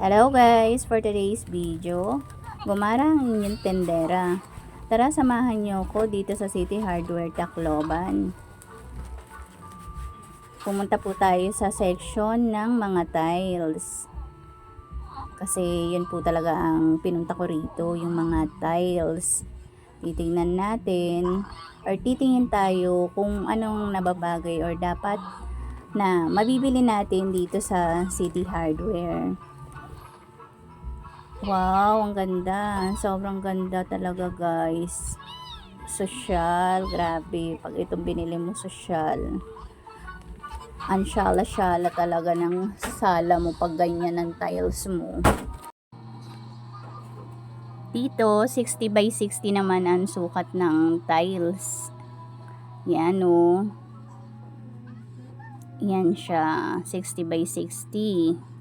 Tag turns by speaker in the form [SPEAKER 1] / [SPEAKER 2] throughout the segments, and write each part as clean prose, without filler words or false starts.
[SPEAKER 1] Hello guys! For today's video, gumara ang inyong tendera. Tara samahan niyo ko dito sa City Hardware Tacloban. Pumunta po tayo sa section ng mga tiles. Kasi yun po talaga ang pinunta ko rito, yung mga tiles. Titingnan natin or titingin tayo kung anong nababagay or dapat na mabibili natin dito sa City Hardware. Wow, ang ganda. Sobrang ganda talaga, guys. Sosyal, grabe. Pag itong binili mo, sosyal. Ang syala-syala talaga ng sala mo pag ganyan ng tiles mo. Dito, 60 by 60 naman ang sukat ng tiles. Yan, o. Yan siya, 60 by 60.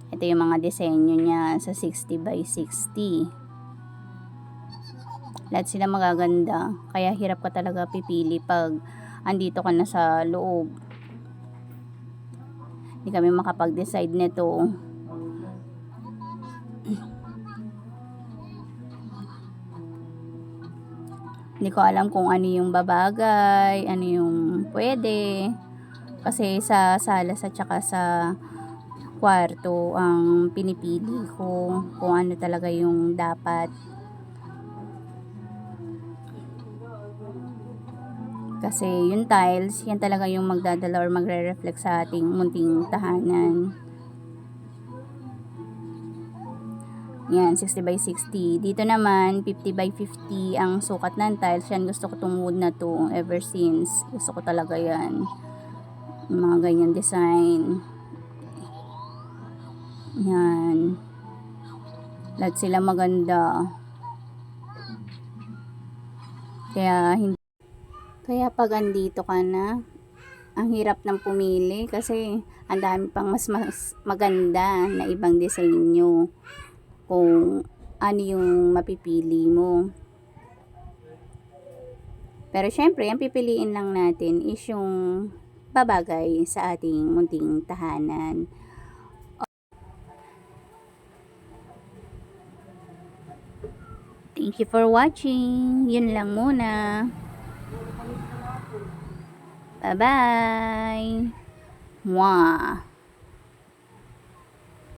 [SPEAKER 1] Ito yung mga disenyo niya sa 60 by 60. Lahat sila magaganda. Kaya hirap ka talaga pipili pag andito ka na sa loob. Hindi kami makapag-decide nito. Hindi ko alam kung ano yung babagay, ano yung pwede. Kasi sa sala at saka sa kwarto ang pinipili ko kung ano talaga yung dapat. Kasi yung tiles, yan talaga yung magdadala or magre-reflect sa ating munting tahanan. Yan, 60 by 60. Dito naman, 50 by 50 ang sukat ng tiles. Yan, gusto ko itong wood na to ever since. Gusto ko talaga yan. Yung mga ganyan design. Yan. Lahat sila maganda. Kaya pag andito ka na, ang hirap ng pumili kasi ang dami pang mas maganda na ibang disenyo kung ano yung mapipili mo. Pero syempre, ang pipiliin lang natin is yung babagay sa ating munting tahanan. Thank you for watching. Yun lang muna. Bye-bye. Mwah.